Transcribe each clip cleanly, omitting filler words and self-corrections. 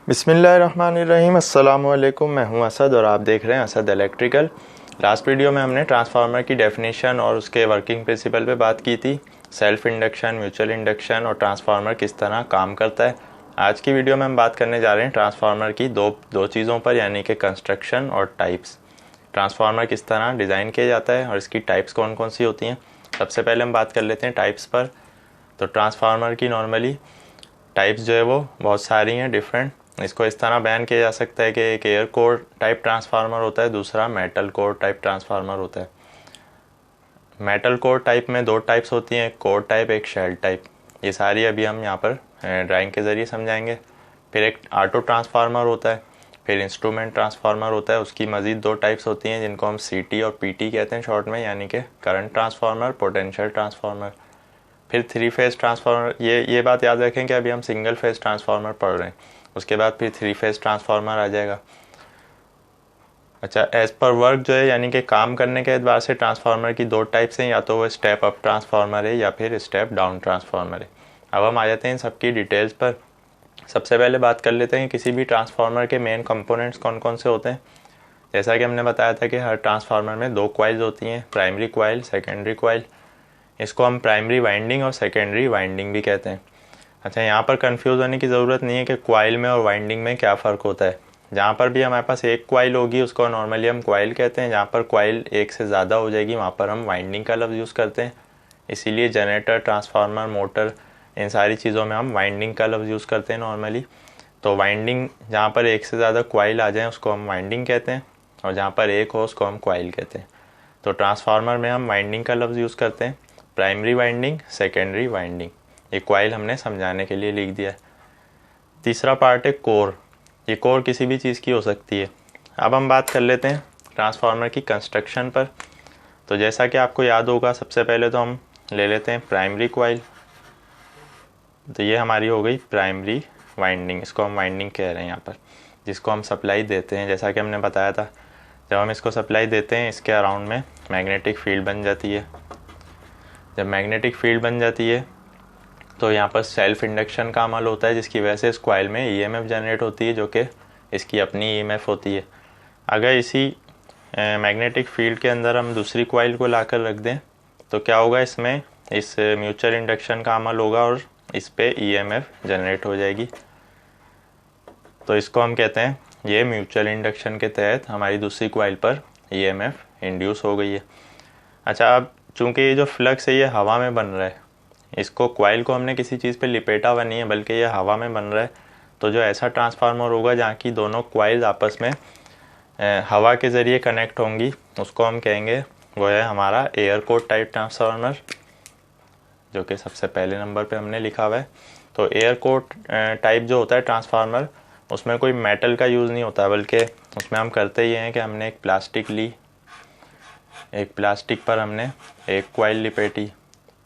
बिस्मिल्लाहिर्रहमानिर्रहीम। अस्सलामुअलैकुम। मैं हूं असद और आप देख रहे हैं असद इलेक्ट्रिकल। लास्ट वीडियो में हमने ट्रांसफार्मर की डेफिनेशन और उसके वर्किंग प्रिंसिपल पे बात की थी, सेल्फ इंडक्शन, म्यूचुअल इंडक्शन और ट्रांसफार्मर किस तरह काम करता है। आज की वीडियो में हम बात करने जा रहे हैं ट्रांसफार्मर की दो चीज़ों पर, यानी कि कंस्ट्रक्शन और टाइप्स। ट्रांसफार्मर किस तरह डिज़ाइन किया जाता है और इसकी टाइप्स कौन कौन सी होती हैं। सबसे पहले हम बात कर लेते हैं टाइप्स पर। तो ट्रांसफार्मर की नॉर्मली टाइप्स जो है वो बहुत सारी हैं, डिफरेंट। इसको इस तरह बयान किया जा सकता है कि एक एयर कोर टाइप ट्रांसफार्मर होता है, दूसरा मेटल कोर टाइप ट्रांसफार्मर होता है। मेटल कोर टाइप में दो टाइप्स होती हैं, एक कोर टाइप, एक शेल टाइप। ये सारी अभी हम यहाँ पर ड्राइंग के ज़रिए समझाएंगे। फिर एक ऑटो ट्रांसफार्मर होता है, फिर इंस्ट्रूमेंट ट्रांसफार्मर होता है। उसकी मज़ीद दो टाइप्स होती हैं जिनको हम CT और PT कहते हैं शॉर्ट में, यानी कि करंट ट्रांसफार्मर, पोटेंशियल ट्रांसफार्मर। फिर थ्री फेज़ ट्रांसफार्मर। ये बात याद रखें कि अभी हम सिंगल फेज़ ट्रांसफार्मर पढ़ रहे हैं, उसके बाद फिर थ्री फेज़ ट्रांसफार्मर आ जाएगा। अच्छा, एज पर वर्क जो है, यानी कि काम करने के एतबार से ट्रांसफार्मर की दो टाइप्स हैं, या तो वो स्टेप अप ट्रांसफार्मर है या फिर स्टेप डाउन ट्रांसफार्मर है। अब हम आ जाते हैं सबकी डिटेल्स पर। सबसे पहले बात कर लेते हैं किसी भी ट्रांसफार्मर के मेन कंपोनेंट्स कौन कौन से होते हैं। जैसा कि हमने बताया था कि हर ट्रांसफार्मर में दो कॉइल्स होती हैं, प्राइमरी कॉइल, सेकेंडरी कॉइल। इसको हम प्राइमरी वाइंडिंग और सेकेंडरी वाइंडिंग भी कहते हैं। अच्छा, यहाँ पर कंफ्यूज होने की ज़रूरत नहीं है कि कॉइल में और वाइंडिंग में क्या फ़र्क होता है। जहाँ पर भी हमारे पास एक कॉइल होगी उसको नॉर्मली हम कॉइल कहते हैं। जहाँ पर कॉइल एक से ज़्यादा हो जाएगी वहाँ पर हम वाइंडिंग का लफ्ज़ यूज़ करते हैं। इसीलिए जनरेटर, ट्रांसफार्मर, मोटर, इन सारी चीज़ों में हम वाइंडिंग का लफ्ज़ यूज़ करते हैं नॉर्मली। तो वाइंडिंग, जहाँ पर एक से ज़्यादा कॉइल आ जाए उसको हम वाइंडिंग कहते हैं, और जहाँ पर एक हो उसको हम कॉइल कहते हैं। तो ट्रांसफार्मर में हम वाइंडिंग का लफ्ज़ यूज़ करते हैं, प्राइमरी वाइंडिंग, सेकेंडरी वाइंडिंग। ये कॉइल हमने समझाने के लिए लिख दिया है। तीसरा पार्ट है कोर। ये कोर किसी भी चीज़ की हो सकती है। अब हम बात कर लेते हैं ट्रांसफार्मर की कंस्ट्रक्शन पर। तो जैसा कि आपको याद होगा, सबसे पहले तो हम ले लेते हैं प्राइमरी कॉइल। तो ये हमारी हो गई प्राइमरी वाइंडिंग, इसको हम वाइंडिंग कह रहे हैं यहाँ पर, जिसको हम सप्लाई देते हैं। जैसा कि हमने बताया था, जब हम इसको सप्लाई देते हैं इसके अराउंड में मैग्नेटिक फील्ड बन जाती है। जब मैग्नेटिक फील्ड बन जाती है तो यहाँ पर सेल्फ इंडक्शन का अमल होता है, जिसकी वजह से इस कॉइल में EMF जनरेट होती है, जो कि इसकी अपनी EMF होती है। अगर इसी मैग्नेटिक फील्ड के अंदर हम दूसरी कॉइल को लाकर रख दें तो क्या होगा, इसमें इस म्यूचुअल इंडक्शन का अमल होगा और इस पे EMF जनरेट हो जाएगी। तो इसको हम कहते हैं, ये म्यूचुअल इंडक्शन के तहत हमारी दूसरी कॉइल पर EMF इंड्यूस हो गई है। अच्छा, अब चूँकि ये जो फ्लक्स है ये हवा में बन रहा है, इसको कॉइल को हमने किसी चीज़ पे लिपेटा हुआ नहीं है, बल्कि ये हवा में बन रहा है। तो जो ऐसा ट्रांसफार्मर होगा जहाँ की दोनों कॉइल्स आपस में हवा के ज़रिए कनेक्ट होंगी, उसको हम कहेंगे, वो है हमारा एयर कोर टाइप ट्रांसफार्मर, जो कि सबसे पहले नंबर पे हमने लिखा हुआ है। तो एयर कोर टाइप जो होता है ट्रांसफार्मर, उसमें कोई मेटल का यूज़ नहीं होता, बल्कि उसमें हम करते ये हैं कि हमने एक प्लास्टिक ली, एक प्लास्टिक पर हमने एक कॉइल लिपेटी,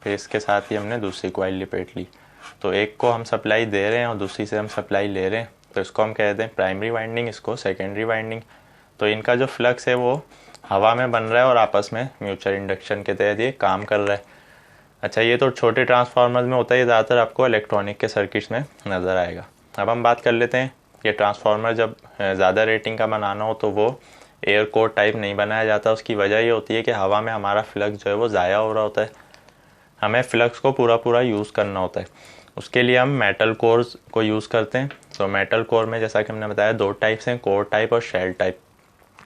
फिर इसके साथ ही हमने दूसरी कॉइल लिपेट ली। तो एक को हम सप्लाई दे रहे हैं और दूसरी से हम सप्लाई ले रहे हैं, तो इसको हम कहते हैं प्राइमरी वाइंडिंग, इसको सेकेंडरी वाइंडिंग। तो इनका जो फ्लक्स है वो हवा में बन रहा है और आपस में म्यूचुअल इंडक्शन के तहत ये काम कर रहा है। अच्छा, ये तो छोटे ट्रांसफार्मर्स में होता है, ये ज़्यादातर आपको इलेक्ट्रॉनिक के सर्किट्स में नज़र आएगा। अब हम बात कर लेते हैं, ये ट्रांसफार्मर जब ज़्यादा रेटिंग का बनाना हो तो वो एयर कोर टाइप नहीं बनाया जाता। उसकी वजह ये होती है कि हवा में हमारा फ्लक्स जो है वो ज़ाया हो रहा होता है, हमें फ्लक्स को पूरा यूज़ करना होता है। उसके लिए हम मेटल कोर्स को यूज़ करते हैं। तो मेटल कोर में जैसा कि हमने बताया दो टाइप्स हैं, कोर टाइप और शेल टाइप।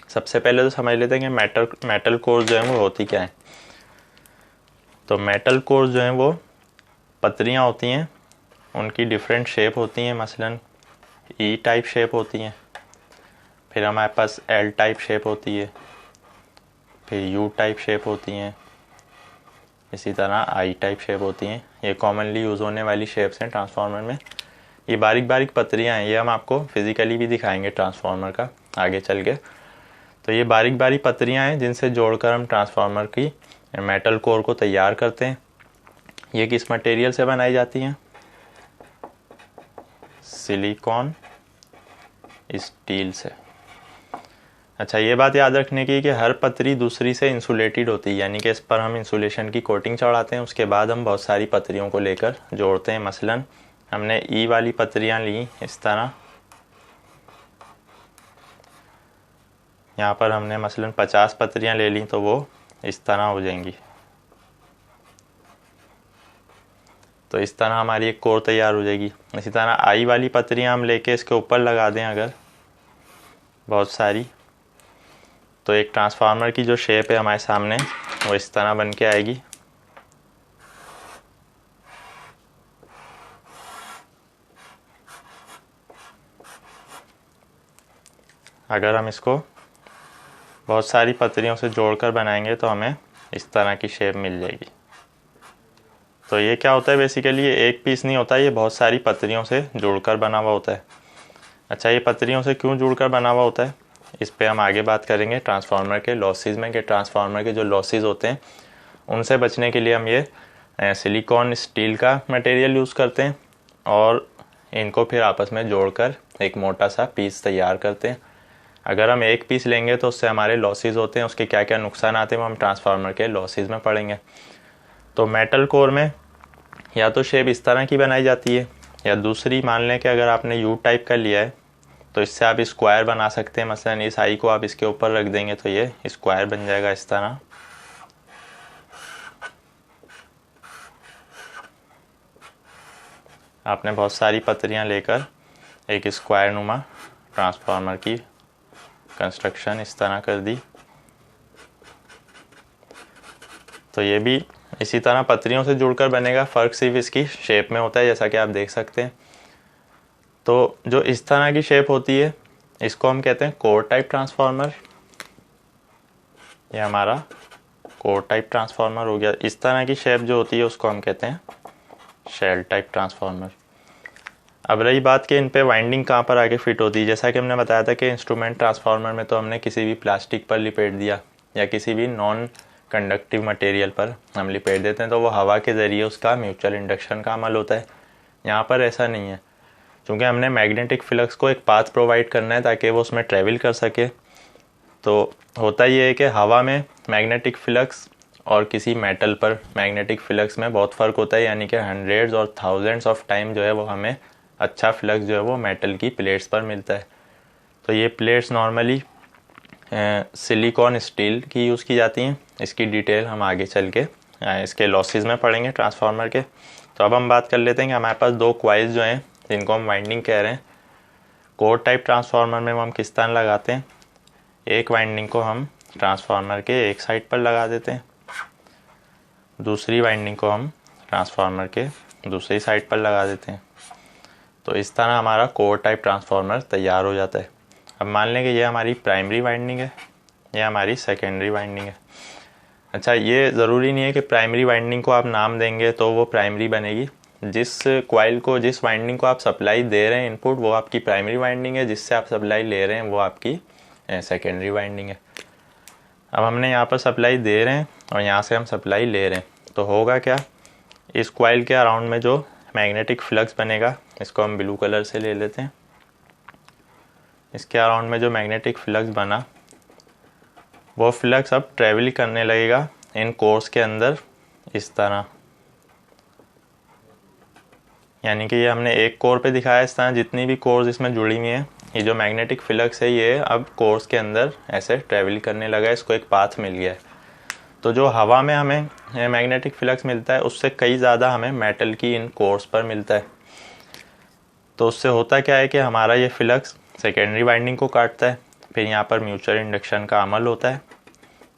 सबसे पहले तो समझ लेते हैं कि मेटल कोर्स जो हैं वो होती क्या है। तो मेटल कोर्स जो हैं वो पतरियाँ होती हैं, उनकी डिफरेंट शेप होती हैं, मसलन E टाइप शेप होती हैं, फिर हमारे पास L टाइप शेप होती है, फिर U टाइप शेप होती हैं, इसी तरह I टाइप शेप होती हैं। ये कॉमनली यूज़ होने वाली शेप्स हैं ट्रांसफार्मर में। ये बारीक बारीक पतरियाँ हैं, ये हम आपको फिज़िकली भी दिखाएंगे ट्रांसफार्मर का आगे चल के। तो ये बारीक बारीक पतरियाँ हैं जिनसे जोड़कर हम ट्रांसफार्मर की मेटल कोर को तैयार करते हैं। ये किस मटेरियल से बनाई जाती हैं? सिलिकॉन स्टील से। अच्छा, ये बात याद रखने की कि हर पतरी दूसरी से इंसुलेटेड होती है, यानी कि इस पर हम इंसुलेशन की कोटिंग चढ़ाते हैं, उसके बाद हम बहुत सारी पतरियों को लेकर जोड़ते हैं। मसलन हमने E वाली पतरियाँ ली इस तरह, यहाँ पर हमने मसलन 50 पत्रियाँ ले ली तो वो इस तरह हो जाएंगी। तो इस तरह हमारी एक कोर तैयार हो जाएगी। इसी तरह आई वाली पत्रियाँ हम लेके इसके ऊपर लगा दें अगर बहुत सारी, तो एक ट्रांसफार्मर की जो शेप है हमारे सामने वो इस तरह बन के आएगी। अगर हम इसको बहुत सारी पत्रियों से जोड़कर बनाएंगे तो हमें इस तरह की शेप मिल जाएगी। तो ये क्या होता है, बेसिकली ये एक पीस नहीं होता, ये बहुत सारी पत्रियों से जुड़कर बना हुआ होता है। अच्छा, ये पत्रियों से क्यों जुड़कर बना हुआ होता है, इस पे हम आगे बात करेंगे ट्रांसफार्मर के लॉसेस में, कि ट्रांसफार्मर के जो लॉसेस होते हैं उनसे बचने के लिए हम ये सिलिकॉन स्टील का मटेरियल यूज़ करते हैं और इनको फिर आपस में जोड़कर एक मोटा सा पीस तैयार करते हैं। अगर हम एक पीस लेंगे तो उससे हमारे लॉसेस होते हैं, उसके क्या क्या नुकसान आते हैं वो हम ट्रांसफार्मर के लॉसेस में पढ़ेंगे। तो मेटल कोर में या तो शेप इस तरह की बनाई जाती है, या दूसरी मान लें कि अगर आपने यू टाइप का लिया है तो इससे आप स्क्वायर बना सकते हैं। मसलन इस आई को आप इसके ऊपर रख देंगे तो ये स्क्वायर बन जाएगा इस तरह। आपने बहुत सारी पत्रियां लेकर एक स्क्वायर नुमा ट्रांसफार्मर की कंस्ट्रक्शन इस तरह कर दी। तो ये भी इसी तरह पत्रियों से जुड़कर बनेगा, फ़र्क सिर्फ इसकी शेप में होता है, जैसा कि आप देख सकते हैं। तो जो इस तरह की शेप होती है इसको हम कहते हैं कोर टाइप ट्रांसफार्मर। ये हमारा कोर टाइप ट्रांसफार्मर हो गया। इस तरह की शेप जो होती है उसको हम कहते हैं शेल टाइप ट्रांसफार्मर। अब रही बात कि इन पे वाइंडिंग कहाँ पर आके फिट होती है, जैसा कि हमने बताया था कि इंस्ट्रूमेंट ट्रांसफार्मर में तो हमने किसी भी प्लास्टिक पर लिपेट दिया या किसी भी नॉन कंडक्टिव मटेरियल पर हम लिपेट देते हैं तो वो हवा के ज़रिए उसका म्यूचुअल इंडक्शन का अमल होता है। यहाँ पर ऐसा नहीं है, क्योंकि हमने मैग्नेटिक फ्लक्स को एक पाथ प्रोवाइड करना है ताकि वो उसमें ट्रैवल कर सके। तो होता ये है कि हवा में मैग्नेटिक फ्लक्स और किसी मेटल पर मैग्नेटिक फ्लक्स में बहुत फ़र्क होता है, यानी कि हंड्रेड्स और थाउजेंड्स ऑफ टाइम जो है वो हमें अच्छा फ्लक्स जो है वो मेटल की प्लेट्स पर मिलता है। तो ये प्लेट्स नॉर्मली सिलिकॉन स्टील की यूज़ की जाती हैं। इसकी डिटेल हम आगे चल के इसके लॉसेस में पढ़ेंगे ट्रांसफार्मर के। तो अब हम बात कर लेते हैं कि हमारे पास दो क्वाइल्स जो हैं जिनको हम वाइंडिंग कह रहे हैं, कोर टाइप ट्रांसफार्मर में हम किस तरह लगाते हैं। एक वाइंडिंग को हम ट्रांसफार्मर के एक साइड पर लगा देते हैं, दूसरी वाइंडिंग को हम ट्रांसफार्मर के दूसरी साइड पर लगा देते हैं। तो इस तरह हमारा कोर टाइप ट्रांसफार्मर तैयार हो जाता है। अब मान लें कि ये हमारी प्राइमरी वाइंडिंग है, ये हमारी सेकेंडरी वाइंडिंग है। अच्छा, ये ज़रूरी नहीं है कि प्राइमरी वाइंडिंग को आप नाम देंगे तो वो प्राइमरी बनेगी। जिस कॉइल को, जिस वाइंडिंग को आप सप्लाई दे रहे हैं इनपुट, वो आपकी प्राइमरी वाइंडिंग है। जिससे आप सप्लाई ले रहे हैं वो आपकी सेकेंडरी वाइंडिंग है। अब हमने यहाँ पर सप्लाई दे रहे हैं और यहाँ से हम सप्लाई ले रहे हैं, तो होगा क्या, इस कॉइल के अराउंड में जो मैग्नेटिक फ्लक्स बनेगा, इसको हम ब्लू कलर से ले लेते हैं। इसके अराउंड में जो मैग्नेटिक फ्लक्स बना वो फ्लक्स अब ट्रेवल करने लगेगा इन कोर्स के अंदर इस तरह। यानी कि ये हमने एक कोर पे दिखाया इस तरह, जितनी भी कोर्स इसमें जुड़ी हुई हैं, ये जो मैग्नेटिक फ्लक्स है ये अब कोर्स के अंदर ऐसे ट्रेवल करने लगा है, इसको एक पाथ मिल गया है। तो जो हवा में हमें मैग्नेटिक फ्लक्स मिलता है उससे कई ज़्यादा हमें मेटल की इन कोर्स पर मिलता है। तो उससे होता क्या है कि हमारा ये फ्लक्स सेकेंडरी वाइंडिंग को काटता है, फिर यहाँ पर म्यूचुअल इंडक्शन का अमल होता है।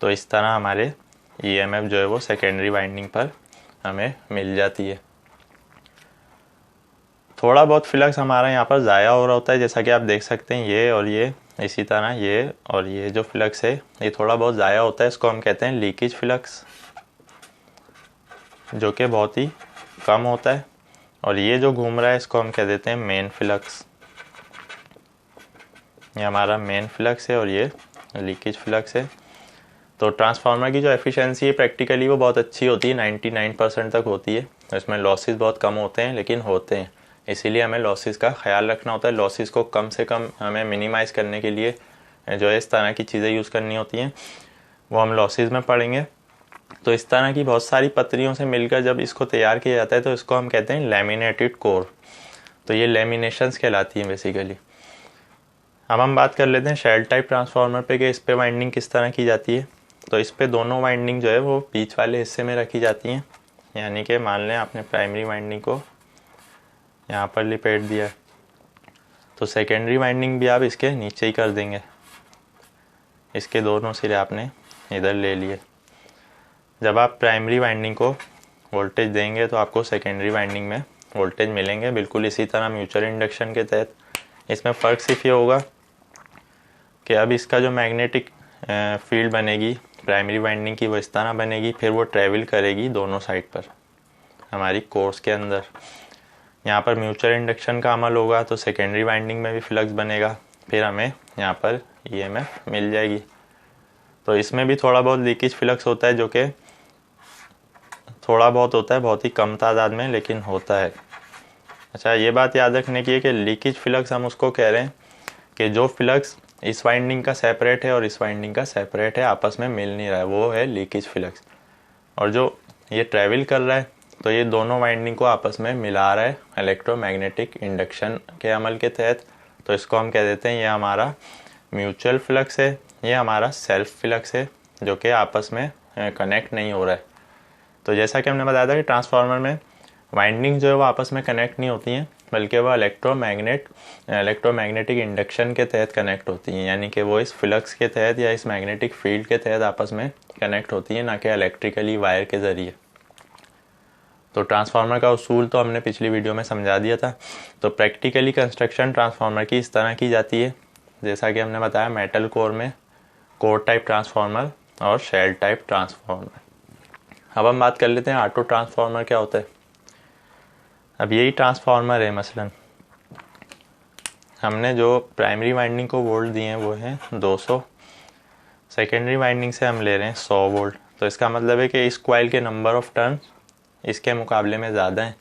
तो इस तरह हमारे ईएमएफ जो है वो सेकेंडरी वाइंडिंग पर हमें मिल जाती है। थोड़ा बहुत फ्लक्स हमारा यहाँ पर ज़ाया हो रहा होता है, जैसा कि आप देख सकते हैं ये और ये, इसी तरह ये और ये जो फ्लक्स है ये थोड़ा बहुत ज़ाया होता है, इसको हम कहते हैं लीकेज फ्लक्स, जो कि बहुत ही कम होता है। और ये जो घूम रहा है इसको हम कह देते हैं मेन फ्लक्स। ये हमारा मेन फ्लक्स है और ये लीकेज फ्लक्स है। तो ट्रांसफार्मर की जो एफिशिएंसी है प्रैक्टिकली वो बहुत अच्छी होती है, 99% तक होती है। इसमें लॉसेस बहुत कम होते हैं लेकिन होते हैं, इसीलिए हमें लॉसेस का ख्याल रखना होता है। लॉसेस को कम से कम हमें मिनिमाइज़ करने के लिए जो है इस तरह की चीज़ें यूज़ करनी होती हैं, वो हम लॉसेस में पढ़ेंगे। तो इस तरह की बहुत सारी पत्रियों से मिलकर जब इसको तैयार किया जाता है तो इसको हम कहते हैं लैमिनेटेड कोर। तो ये लैमिनेशंस कहलाती हैं बेसिकली। अब हम बात कर लेते हैं शेल टाइप ट्रांसफार्मर पे कि इस पे वाइंडिंग किस तरह की जाती है। तो इस पे दोनों वाइंडिंग जो है वो बीच वाले हिस्से में रखी जाती हैं, यानी कि मान लें आपने प्राइमरी वाइंडिंग को यहाँ पर लिपेट दिया तो सेकेंडरी वाइंडिंग भी आप इसके नीचे ही कर देंगे। इसके दोनों सिरे आपने इधर ले लिए। जब आप प्राइमरी वाइंडिंग को वोल्टेज देंगे तो आपको सेकेंडरी वाइंडिंग में वोल्टेज मिलेंगे, बिल्कुल इसी तरह म्यूचुअल इंडक्शन के तहत। इसमें फ़र्क सिर्फ ये होगा कि अब इसका जो मैग्नेटिक फील्ड बनेगी प्राइमरी वाइंडिंग की वो इस तरह बनेगी, फिर वो ट्रैवल करेगी दोनों साइड पर हमारी कोर्स के अंदर। यहाँ पर म्यूचुअल इंडक्शन का अमल होगा तो सेकेंडरी वाइंडिंग में भी फ्लक्स बनेगा, फिर हमें यहाँ पर ईएमएफ मिल जाएगी। तो इसमें भी थोड़ा बहुत लीकेज फ्लक्स होता है, जो कि थोड़ा बहुत होता है, बहुत ही कम तादाद में, लेकिन होता है। अच्छा, ये बात याद रखने की है कि लीकेज फ्लक्स हम उसको कह रहे हैं कि जो फ्लक्स इस वाइंडिंग का सेपरेट है और इस वाइंडिंग का सेपरेट है, आपस में मिल नहीं रहा है, वो है लीकेज फ्लक्स। और जो ये ट्रैवल कर रहा है तो ये दोनों वाइंडिंग को आपस में मिला रहा है इलेक्ट्रोमैग्नेटिक इंडक्शन के अमल के तहत। तो इसको हम कह देते हैं ये हमारा म्यूचुअल फ्लक्स है, ये हमारा सेल्फ फ्लक्स है, जो कि आपस में कनेक्ट नहीं हो रहा है। तो जैसा कि हमने बताया था कि ट्रांसफार्मर में वाइंडिंग जो है वो आपस में कनेक्ट नहीं होती हैं, बल्कि वो इलेक्ट्रोमैग्नेटिक इंडक्शन के तहत कनेक्ट होती हैं, यानी कि वो इस फ्लक्स के तहत या इस मैग्नेटिक फील्ड के तहत आपस में कनेक्ट होती हैं, ना कि इलेक्ट्रिकली वायर के ज़रिए। तो ट्रांसफार्मर का उसूल तो हमने पिछली वीडियो में समझा दिया था। तो प्रैक्टिकली कंस्ट्रक्शन ट्रांसफार्मर की इस तरह की जाती है, जैसा कि हमने बताया मेटल कोर में कोर टाइप ट्रांसफार्मर और शेल टाइप ट्रांसफार्मर। अब हम बात कर लेते हैं ऑटो ट्रांसफार्मर क्या होता है। अब यही ट्रांसफार्मर है, मसलन हमने जो प्राइमरी वाइंडिंग को वोल्ट दिए हैं वो है 200, सेकेंडरी वाइंडिंग से हम ले रहे हैं 100 वोल्ट। तो इसका मतलब है कि इस कॉइल के नंबर ऑफ टर्न्स इसके मुकाबले में ज़्यादा हैं।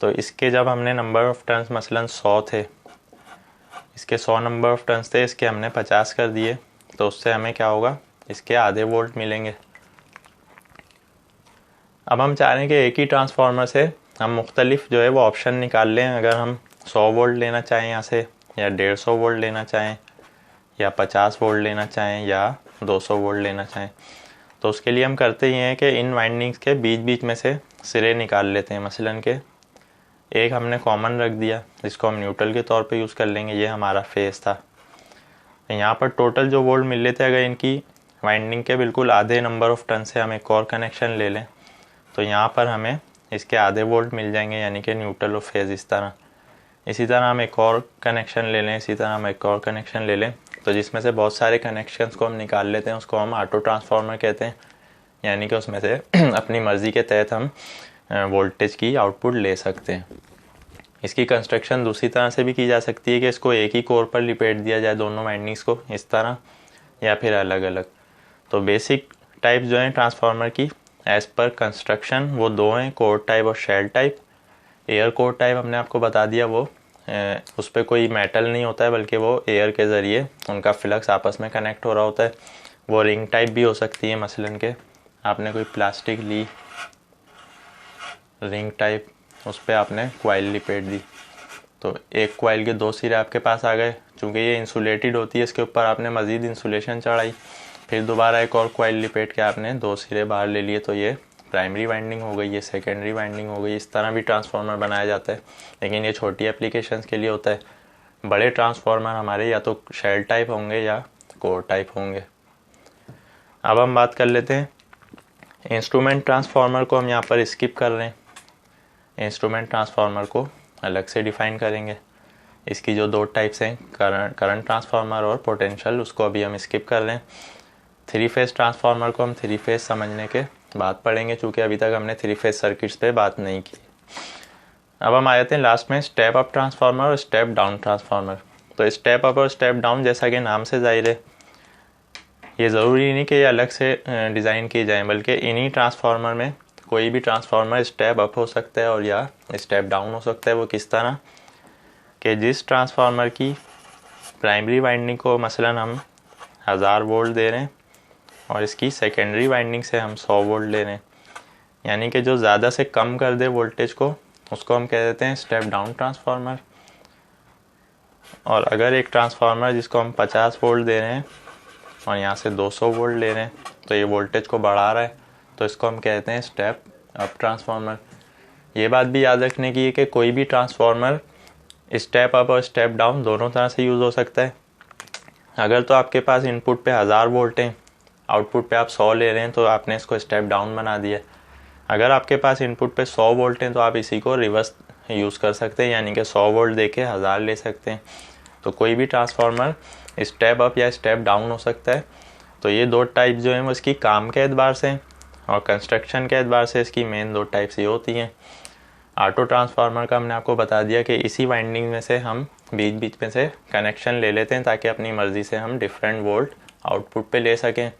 तो इसके जब हमने नंबर ऑफ टर्न्स मसलन 100 थे, इसके 100 नंबर ऑफ टर्न्स थे, इसके हमने 50 कर दिए, तो उससे हमें क्या होगा, इसके आधे वोल्ट मिलेंगे। अब हम चाह रहे हैं कि एक ही ट्रांसफार्मर से हम मुख्तलिफ जो है वो ऑप्शन निकाल लें। अगर हम 100 वोल्ट लेना चाहें यहाँ से, या 150 वोल्ट लेना चाहें, या 50 वोल्ट लेना चाहें, या 200 वोल्ट लेना चाहें, तो उसके लिए हम करते ही हैं कि इन वाइंडिंग्स के बीच बीच में से सिरे निकाल लेते हैं। मसलन के एक हमने कॉमन रख दिया जिसको हम न्यूट्रल के तौर पे यूज़ कर लेंगे, ये हमारा फेस था। यहाँ पर टोटल जो वोल्ट मिल लेते, अगर इनकी वाइंडिंग के बिल्कुल आधे नंबर ऑफ टर्न से हम एक और कनेक्शन ले लें तो यहाँ पर हमें इसके आधे वोल्ट मिल जाएंगे, यानी कि न्यूट्रल और फेज इस तरह। इसी तरह हम एक और कनेक्शन ले लें, इसी तरह हम एक और कनेक्शन ले लें, तो जिसमें से बहुत सारे कनेक्शंस को हम निकाल लेते हैं, उसको हम ऑटो ट्रांसफार्मर कहते हैं। यानी कि उसमें से अपनी मर्ज़ी के तहत हम वोल्टेज की आउटपुट ले सकते हैं। इसकी कंस्ट्रक्शन दूसरी तरह से भी की जा सकती है कि इसको एक ही कोर पर लिपेट दिया जाए दोनों वाइंडिंग्स को इस तरह, या फिर अलग अलग। तो बेसिक टाइप जो हैं ट्रांसफार्मर की एज़ पर कंस्ट्रक्शन वो दो हैं, कोर टाइप और shell type. Air core type हमने आपको बता दिया, वो उस पर कोई मेटल नहीं होता है, बल्कि वो एयर के ज़रिए उनका फ्लक्स आपस में कनेक्ट हो रहा होता है। वो रिंग टाइप भी हो सकती है, मसलन के आपने कोई प्लास्टिक ली रिंग टाइप, उस पर आपने कॉइल लिपेट दी, तो एक कॉइल के दो सिरे आपके पास आ गए। चूँकि ये इंसुलेटेड होती है, इसके ऊपर आपने मज़ीद इंसुलेशन चढ़ाई, फिर दोबारा एक और कॉइल लिपेट के आपने दो सिरे बाहर ले लिए, तो ये प्राइमरी वाइंडिंग हो गई, ये सेकेंडरी वाइंडिंग हो गई। इस तरह भी ट्रांसफार्मर बनाया जाता है, लेकिन ये छोटी एप्लीकेशंस के लिए होता है। बड़े ट्रांसफार्मर हमारे या तो शेल टाइप होंगे या कोर टाइप होंगे। अब हम बात कर लेते हैं इंस्ट्रूमेंट ट्रांसफार्मर को, हम यहाँ पर स्किप कर रहे हैं। इंस्ट्रूमेंट ट्रांसफार्मर को अलग से डिफ़ाइन करेंगे। इसकी जो दो टाइप्स हैं, करंट ट्रांसफार्मर और पोटेंशियल, उसको अभी हम स्किप कर रहे हैं। थ्री फेस ट्रांसफार्मर को हम थ्री फेस समझने के बाद पढ़ेंगे, चूँकि अभी तक हमने थ्री फेस सर्किट्स पे बात नहीं की। अब हम आ जाते हैं लास्ट में स्टेप अप ट्रांसफार्मर और स्टेप डाउन ट्रांसफार्मर। तो स्टेप अप और स्टेप डाउन, जैसा कि नाम से जाहिर है, ये ज़रूरी नहीं कि ये अलग से डिज़ाइन किए जाएँ, बल्कि इन्हीं ट्रांसफार्मर में कोई भी ट्रांसफार्मर स्टेप अप हो सकता है और या स्टेप डाउन हो सकता है। वो किस तरह कि जिस ट्रांसफार्मर की प्राइमरी वाइंडिंग को मसलन हम 1000 वोल्ट दे रहे हैं और इसकी सेकेंडरी वाइंडिंग से हम 100 वोल्ट ले रहे हैं, यानी कि जो ज़्यादा से कम कर दे वोल्टेज को, उसको हम कह देते हैं स्टेप डाउन ट्रांसफार्मर। और अगर एक ट्रांसफार्मर जिसको हम 50 वोल्ट दे रहे हैं और यहाँ से 200 वोल्ट ले रहे हैं तो ये वोल्टेज को बढ़ा रहा है, तो इसको हम कहते हैं स्टेप अप ट्रांसफार्मर। ये बात भी याद रखने की है कि कोई भी ट्रांसफार्मर स्टेप अप और स्टेप डाउन दोनों तरह से यूज़ हो सकता है। अगर तो आपके पास इनपुट पे 1000 वोल्ट हैं, आउटपुट पे आप 100 ले रहे हैं, तो आपने इसको स्टेप डाउन बना दिया। अगर आपके पास इनपुट पे 100 वोल्ट हैं तो आप इसी को रिवर्स यूज़ कर सकते हैं, यानी कि 100 वोल्ट दे के 1000 ले सकते हैं। तो कोई भी ट्रांसफार्मर स्टेप अप या स्टेप डाउन हो सकता है। तो ये दो टाइप जो हैं वो इसकी काम के एतबार से और कंस्ट्रक्शन के एतबार से इसकी मेन दो टाइप्स ये होती हैं। ऑटो ट्रांसफार्मर का हमने आपको बता दिया कि इसी वाइंडिंग में से हम बीच बीच में से कनेक्शन ले लेते हैं ताकि अपनी मर्ज़ी से हम डिफरेंट वोल्ट आउटपुट पे ले सकें।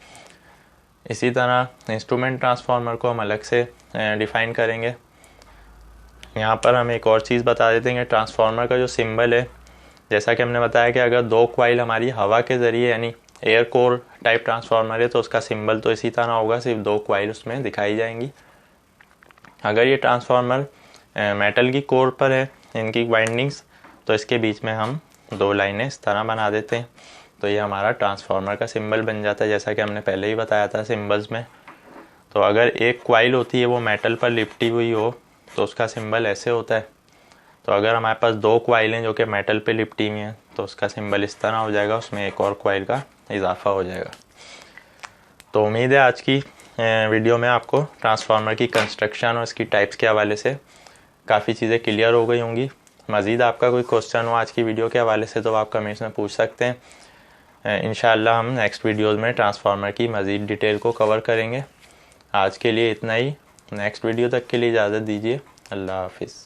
इसी तरह इंस्ट्रूमेंट ट्रांसफार्मर को हम अलग से डिफ़ाइन करेंगे। यहाँ पर हम एक और चीज़ बता देते हैं कि ट्रांसफार्मर का जो सिंबल है, जैसा कि हमने बताया कि अगर 2 कॉइल हमारी हवा के ज़रिए यानी एयर कोर टाइप ट्रांसफार्मर है तो उसका सिंबल तो इसी तरह होगा, सिर्फ 2 कॉइल उसमें दिखाई जाएंगी। अगर ये ट्रांसफार्मर मेटल की कोर पर है, इनकी वाइंडिंग्स, तो इसके बीच में हम 2 लाइनें इस तरह बना देते हैं, तो ये हमारा ट्रांसफार्मर का सिंबल बन जाता है, जैसा कि हमने पहले ही बताया था सिंबल्स में। तो अगर एक कॉइल होती है वो मेटल पर लिपटी हुई हो तो उसका सिंबल ऐसे होता है। तो अगर हमारे पास 2 कॉइल हैं जो कि मेटल पे लिपटी हुई हैं तो उसका सिंबल इस तरह हो जाएगा, उसमें एक और कॉइल का इजाफा हो जाएगा। तो उम्मीद है आज की वीडियो में आपको ट्रांसफार्मर की कंस्ट्रक्शन और इसकी टाइप्स के हवाले से काफ़ी चीज़ें क्लियर हो गई होंगी। मज़ीद आपका कोई क्वेश्चन हो आज की वीडियो के हवाले से तो आप कमेंट्स में पूछ सकते हैं। इंशाअल्लाह हम नेक्स्ट वीडियोज़ में ट्रांसफार्मर की मज़ीद डिटेल को कवर करेंगे। आज के लिए इतना ही। नेक्स्ट वीडियो तक के लिए इजाज़त दीजिए। अल्लाह हाफिज़।